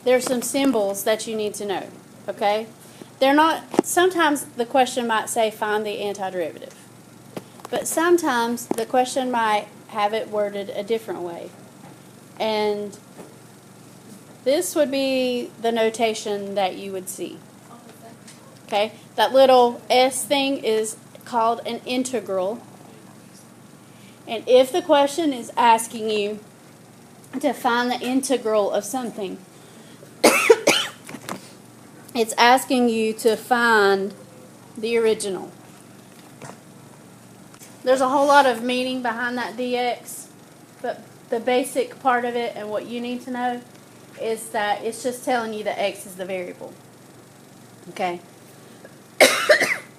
there's some symbols that you need to know, okay? They're not, sometimes the question might say find the antiderivative, but sometimes the question might have it worded a different way. And this would be the notation that you would see. Okay, that little S thing is called an integral. And if the question is asking you to find the integral of something, it's asking you to find the original. There's a whole lot of meaning behind that dx, but the basic part of it and what you need to know is that it's just telling you that x is the variable. Okay?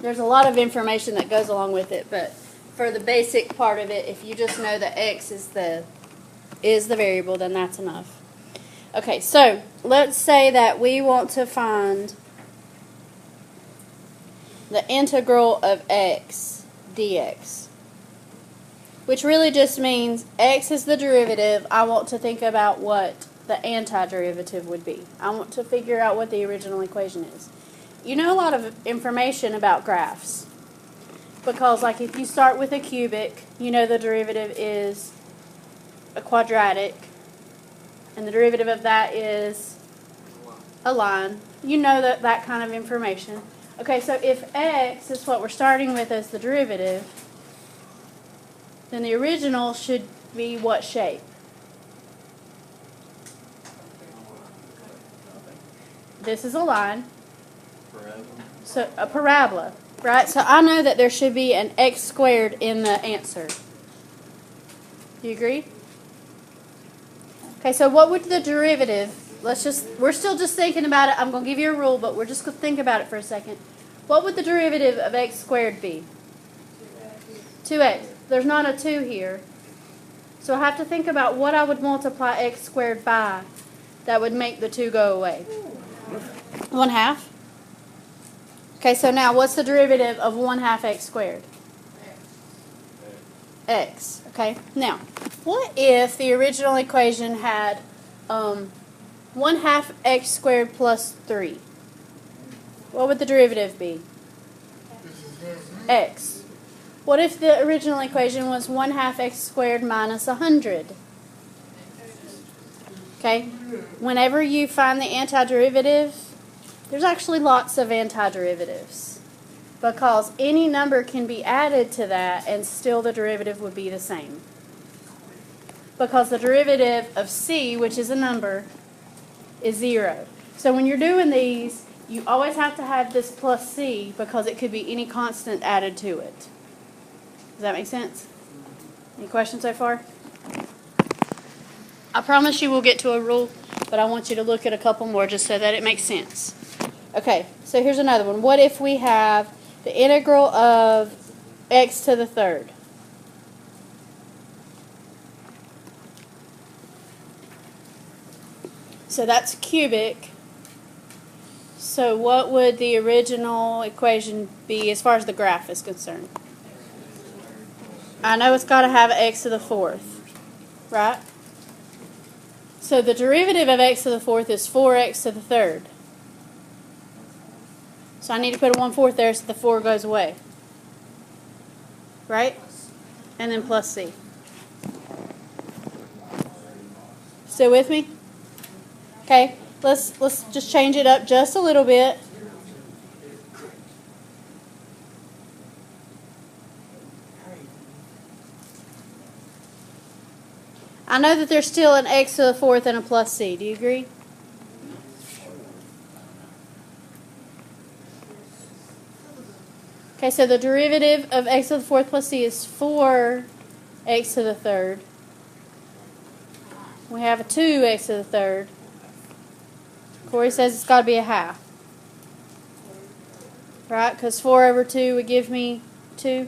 There's a lot of information that goes along with it, but for the basic part of it, if you just know that x is the variable, then that's enough. Okay, so let's say that we want to find the integral of x dx, which really just means x is the derivative. I want to think about what the antiderivative would be. I want to figure out what the original equation is. You know a lot of information about graphs, because like if you start with a cubic, you know the derivative is a quadratic, and the derivative of that is a line. You know that kind of information. Okay, so if x is what we're starting with as the derivative, then the original should be what shape? This is a line. So a parabola, right? So I know that there should be an x squared in the answer. Do you agree? Okay, so what would the derivative, we're still just thinking about it. I'm going to give you a rule, but we're just going to think about it for a second. What would the derivative of x squared be? 2x. There's not a 2 here. So I have to think about what I would multiply x squared by that would make the 2 go away. 1/2. Okay, so now what's the derivative of 1/2 x squared? X. Okay, now what if the original equation had 1/2 x squared plus 3? What would the derivative be? X. What if the original equation was 1/2 x squared minus 100? Okay, whenever you find the antiderivative, there's actually lots of antiderivatives, because any number can be added to that and still the derivative would be the same. Because the derivative of c, which is a number, is 0. So when you're doing these, you always have to have this plus c, because it could be any constant added to it. Does that make sense? Any questions so far? I promise you we'll get to a rule, but I want you to look at a couple more just so that it makes sense. Okay, so here's another one. What if we have the integral of x to the third? So that's cubic. So what would the original equation be as far as the graph is concerned? I know it's got to have x to the fourth, right? So the derivative of x to the fourth is 4x to the third. So I need to put a 1/4 there so the 4 goes away. Right? And then plus c. Still with me? Okay, let's just change it up just a little bit. I know that there's still an x to the fourth and a plus c. Do you agree? Okay, so the derivative of x to the fourth plus c is 4x to the third. We have a 2x to the third. Corey says it's got to be a half. Right? Because 4 over 2 would give me 2.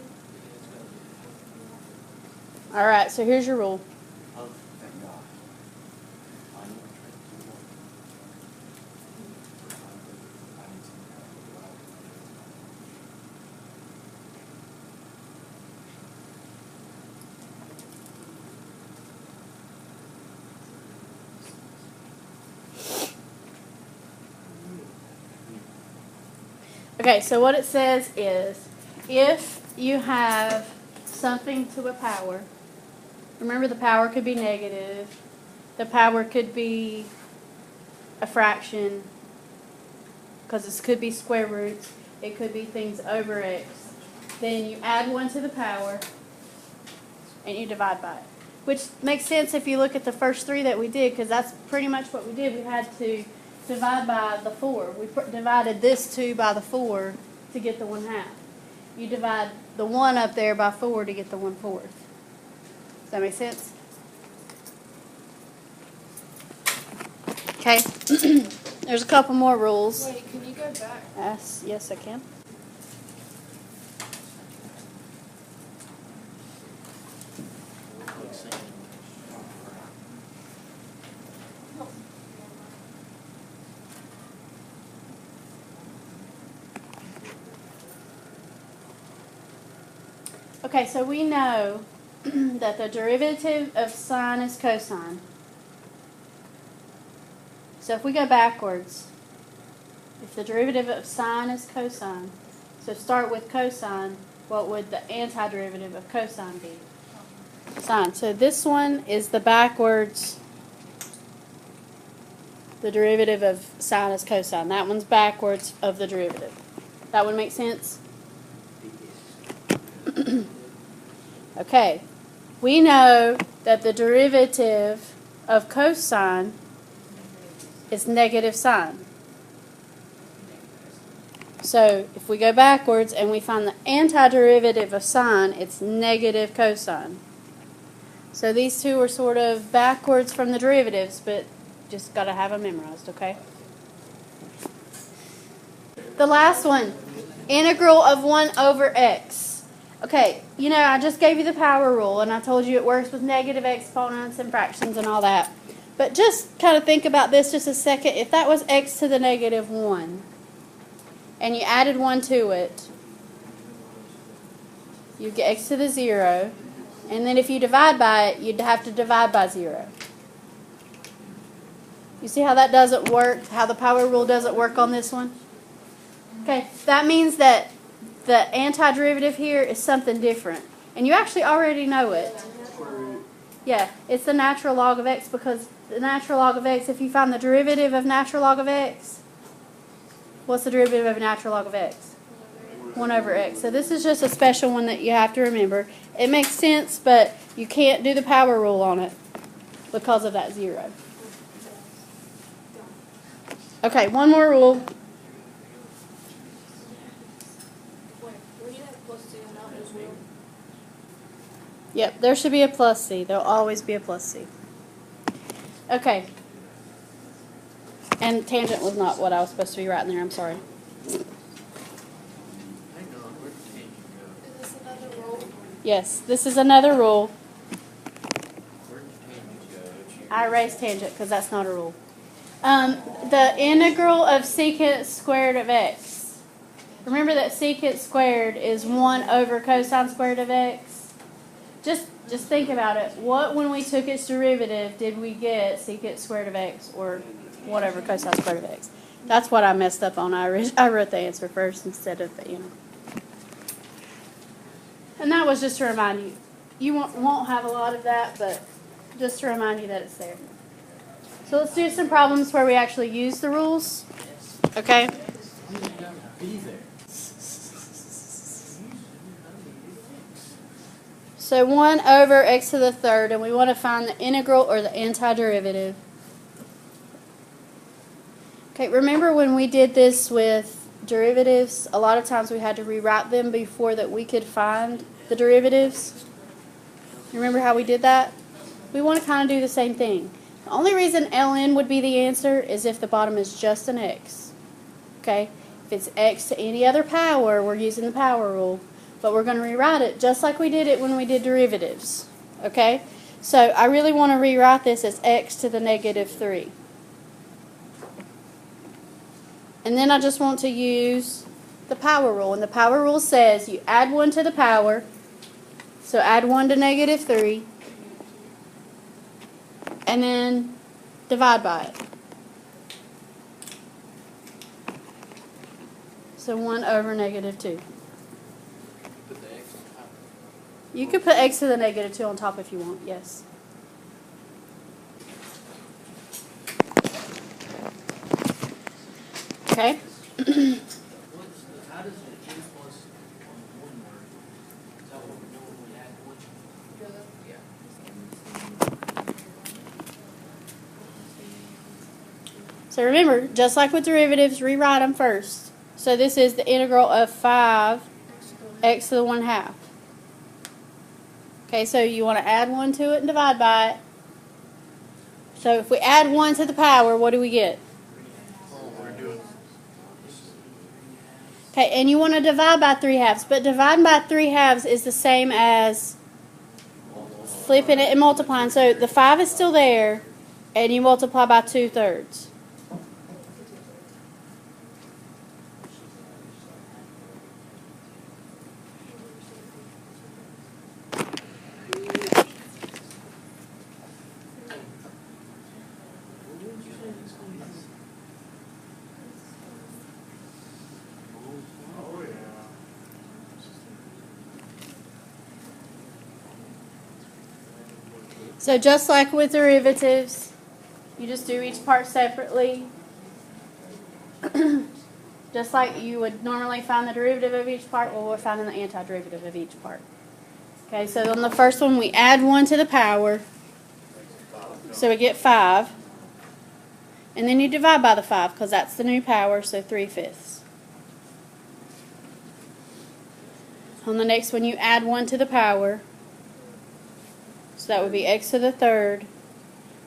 Alright, so here's your rule. Okay, so what it says is, if you have something to a power, remember the power could be negative, the power could be a fraction, because this could be square roots, it could be things over x, then you add 1 to the power and you divide by it. Which makes sense if you look at the first 3 that we did, because that's pretty much what we did. We had to divide by the 4. We divided this 2 by the 4 to get the 1/2. You divide the 1 up there by 4 to get the 1/4. Does that make sense? Okay. There's a couple more rules. Wait, can you go back? Yes, I can. Okay, so we know that the derivative of sine is cosine. So if we go backwards, if the derivative of sine is cosine, so start with cosine, what would the antiderivative of cosine be? Sine. So this one is the backwards, the derivative of sine is cosine. That one's backwards of the derivative. That would make sense? Okay. We know that the derivative of cosine is negative sine. So if we go backwards and we find the antiderivative of sine, it's negative cosine. So these two are sort of backwards from the derivatives, but just got to have them memorized, okay? The last one, integral of 1 over x. Okay, you know, I just gave you the power rule, and I told you it works with negative exponents and fractions and all that. But just kind of think about this just a second. If that was x to the negative 1, and you added 1 to it, you get x to the 0. And then if you divide by it, you'd have to divide by 0. You see how that doesn't work, how the power rule doesn't work on this one? Okay, that means that the antiderivative here is something different. And you actually already know it. Yeah, it's the natural log of x, because the natural log of x, if you find the derivative of natural log of x, what's the derivative of natural log of x? 1 over x. So this is just a special one that you have to remember. It makes sense, but you can't do the power rule on it because of that 0. Okay, one more rule. Yep, there should be a plus c. There'll always be a plus c. Okay. And tangent was not what I was supposed to be writing there. I'm sorry. Is this another rule? Yes, this is another rule. I erased tangent because that's not a rule. The integral of secant squared of x. Remember that secant squared is 1 over cosine squared of x. Just think about it. What, when we took its derivative, did we get secant squared of x, or whatever cosine squared of x? That's what I messed up on. I wrote the answer first instead of the integral. And that was just to remind you. You won't have a lot of that, but just to remind you that it's there. So let's do some problems where we actually use the rules. Okay? So 1 over x to the 3rd, and we want to find the integral or the antiderivative. Okay, remember when we did this with derivatives, a lot of times we had to rewrite them before that we could find the derivatives? Remember how we did that? We want to kind of do the same thing. The only reason ln would be the answer is if the bottom is just an x. Okay? If it's x to any other power, we're using the power rule. But we're going to rewrite it just like we did it when we did derivatives. Okay? So I really want to rewrite this as x to the negative 3. And then I just want to use the power rule. And the power rule says you add 1 to the power. So add 1 to negative 3. And then divide by it. So 1 over negative 2. Put the x on top. You could put x to the negative 2 on top if you want, yes. Okay. How does the n plus on 1 work? Is that what we're doing when we add 1? Yeah. So remember, just like with derivatives, rewrite them first. So this is the integral of 5 x to the 1/2. Okay, so you want to add 1 to it and divide by it. So if we add 1 to the power, what do we get? We're doing. Okay, and you want to divide by 3/2, but dividing by 3/2 is the same as flipping it and multiplying. So the 5 is still there, and you multiply by 2/3. So just like with derivatives, you just do each part separately. Just like you would normally find the derivative of each part, well, we're finding the antiderivative of each part. Okay, so on the first one, we add 1 to the power, so we get 5. And then you divide by the 5, because that's the new power, so 3/5. On the next one, you add 1 to the power, so that would be x to the 3rd,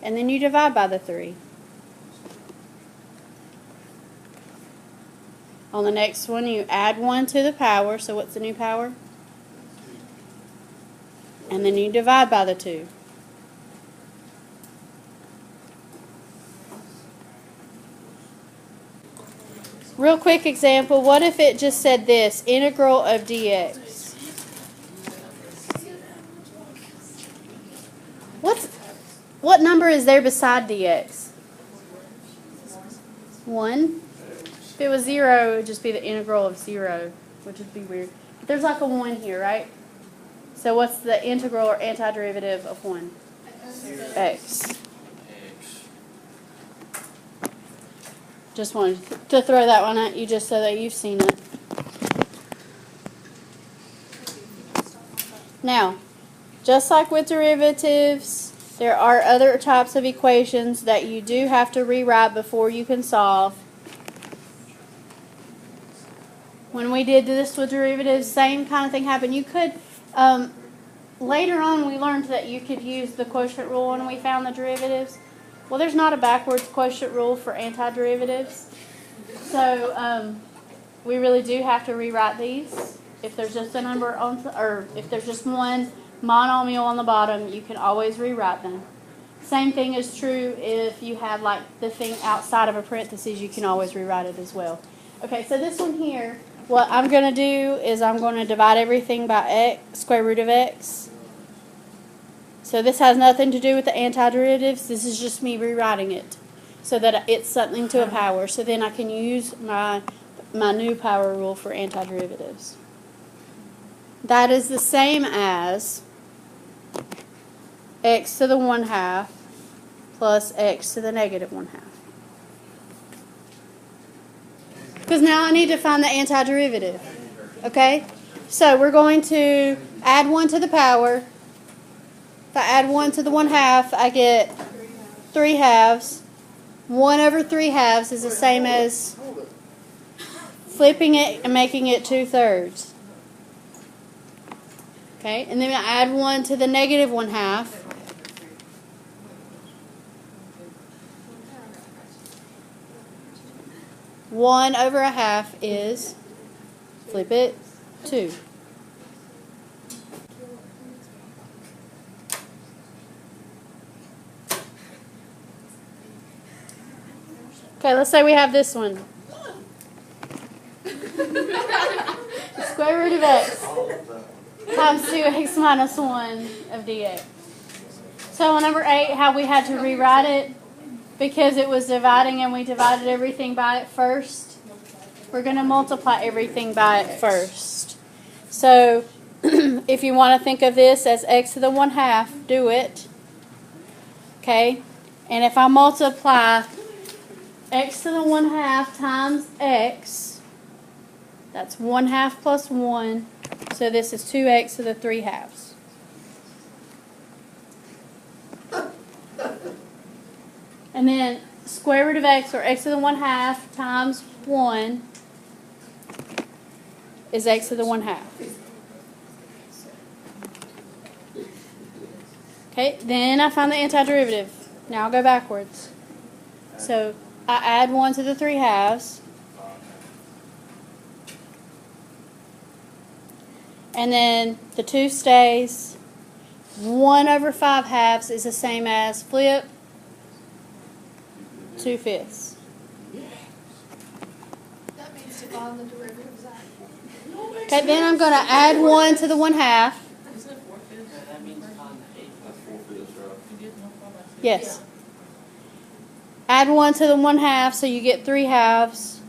and then you divide by the 3. On the next one, you add 1 to the power, so what's the new power? And then you divide by the 2. Real quick example, what if it just said this, integral of dx? What number is there beside dx? 1? If it was 0, it would just be the integral of 0, which would be weird. But there's like a 1 here, right? So what's the integral or antiderivative of 1? X. Just wanted to throw that one at you just so that you've seen it. Now, just like with derivatives, there are other types of equations that you do have to rewrite before you can solve. When we did this with derivatives, same kind of thing happened. You could, later on we learned that you could use the quotient rule when we found the derivatives. Well, there's not a backwards quotient rule for antiderivatives. So we really do have to rewrite these. If there's just a number on, or if there's just one monomial on the bottom, you can always rewrite them. Same thing is true if you have like the thing outside of a parenthesis, you can always rewrite it as well. Okay, so this one here, what I'm going to do is I'm going to divide everything by x, square root of x. So this has nothing to do with the antiderivatives. This is just me rewriting it so that it's something to a power. So then I can use my new power rule for antiderivatives. That is the same as x to the 1/2 plus x to the negative 1/2. Because now I need to find the antiderivative. Okay? So we're going to add 1 to the power. If I add 1 to the 1/2, I get 3/2. 1 over 3/2 is the same as flipping it and making it 2/3. Okay, and then I add 1 to the negative 1/2. One over 1/2 is, flip it, 2. Okay, let's say we have this one. The square root of x times 2x minus 1 of dx. So on number 8, how we had to rewrite it, because it was dividing and we divided everything by it first. we're going to multiply everything by it first. So if you want to think of this as x to the 1/2, do it. Okay? And if I multiply x to the 1/2 times x, that's 1/2 plus 1. So this is 2x to the 3/2. And then square root of x, or x to the 1/2 times 1, is x to the 1/2. Okay, then I find the antiderivative. Now I'll go backwards. So I add 1 to the 3/2. And then the 2 stays. 1 over 5/2 is the same as flip 2/5. That means to find the derivatives out. Okay, then I'm going to add 1 to the 1/2. Isn't it 4/5? That means on the 8. That's 4/5, right? Yes. Add 1 to the 1/2, so you get 3/2.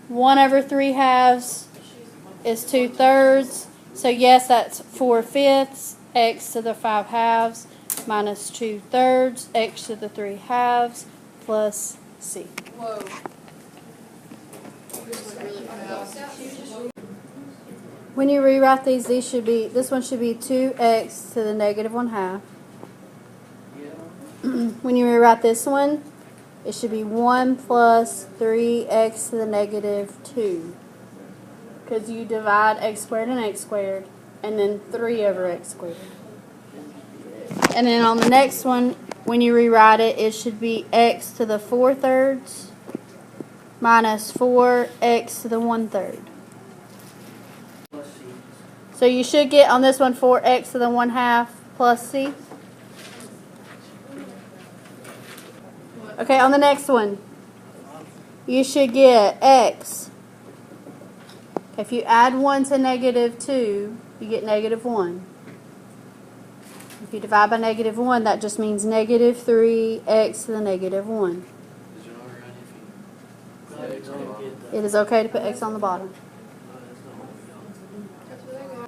1 over 3/2 is 2/3. So yes, that's 4/5. X to the 5/2 minus 2/3. X to the 3/2 plus C. Whoa. This went really fast. When you rewrite these should be, this one should be 2x to the negative 1/2. When you rewrite this one, it should be 1 plus 3x to the negative 2. Because you divide x squared and x squared, and then 3 over x squared. And then on the next one, when you rewrite it, it should be x to the 4/3 minus 4x to the 1/3. Plus C. So you should get on this one 4x to the 1/2 plus c. Okay, on the next one, you should get x. If you add 1 to negative 2, you get negative 1. If you divide by negative 1, that just means negative 3x to the negative 1. Is there no other if No, you don't get that. It is okay to put x on the bottom. No, that's not what we got. That's where they go.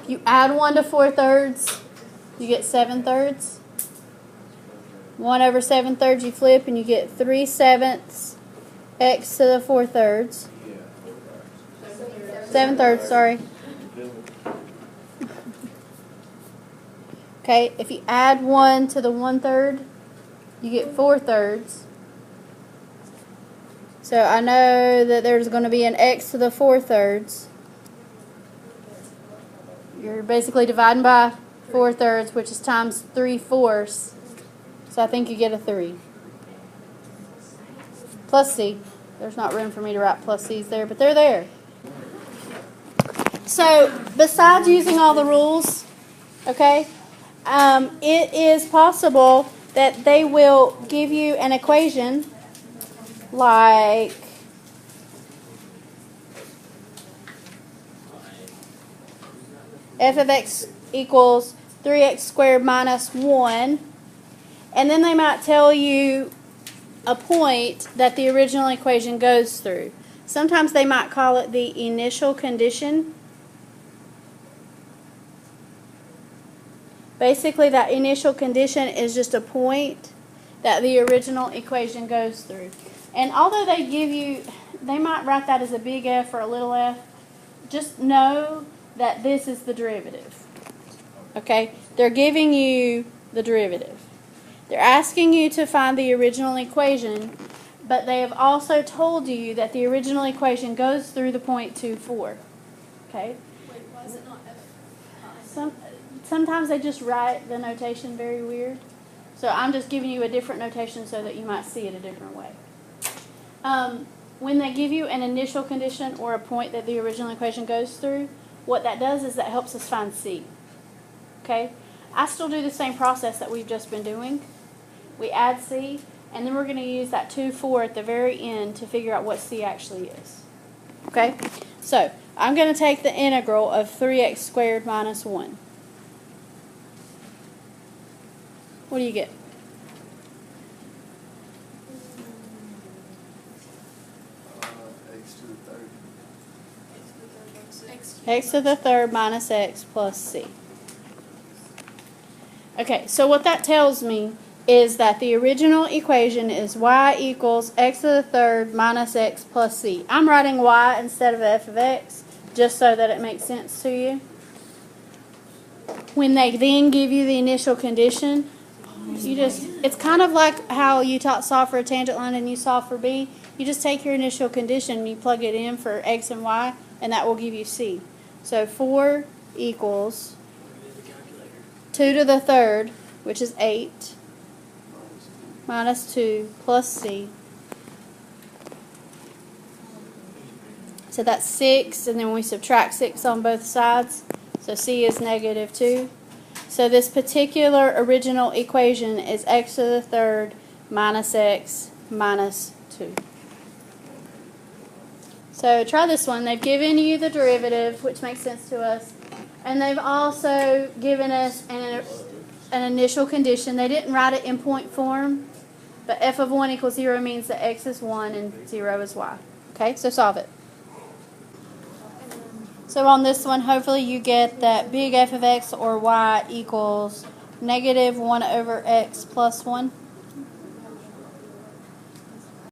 If you add 1 to 4/3, you get 7/3. 1 over 7/3 you flip and you get 3/7 x to the 4/3. 7/3, sorry. Okay, if you add 1 to the 1/3, you get 4/3. So I know that there's going to be an x to the 4/3. You're basically dividing by 4/3, which is times 3/4. So I think you get a 3. Plus c. There's not room for me to write plus c's there, but they're there. So besides using all the rules, okay, it is possible that they will give you an equation like f of x equals 3x squared minus 1. And then they might tell you a point that the original equation goes through. Sometimes they might call it the initial condition. Basically, that initial condition is just a point that the original equation goes through. And although they give you, they might write that as a big F or a little f, just know that this is the derivative. Okay? They're giving you the derivative. They're asking you to find the original equation, but they have also told you that the original equation goes through the point 2, 4. Okay? Wait, why is it not F? Sometimes they just write the notation very weird. So I'm just giving you a different notation so that you might see it a different way. When they give you an initial condition or a point that the original equation goes through, what that does is that helps us find C. Okay? I still do the same process that we've just been doing. We add C, and then we're going to use that 2, 4 at the very end to figure out what C actually is. Okay? So, I'm going to take the integral of 3x squared minus 1. What do you get? X to the third minus x plus c. Okay, so what that tells me is that the original equation is y equals x to the third minus x plus c. I'm writing y instead of f of x just so that it makes sense to you. When they then give you the initial condition, it's kind of like how you solve for a tangent line and you solve for b. You just take your initial condition and you plug it in for x and y, and that will give you c. So 4 equals 2 to the third, which is 8, minus 2 plus c. So that's 6, and then we subtract 6 on both sides. So c is negative 2. So this particular original equation is x to the third minus x minus 2. So try this one. They've given you the derivative, which makes sense to us. And they've also given us an initial condition. They didn't write it in point form, but f of 1 equals 0 means that x is 1 and 0 is y. Okay, so solve it. So on this one, hopefully you get that big f of x or y equals negative 1 over x plus 1.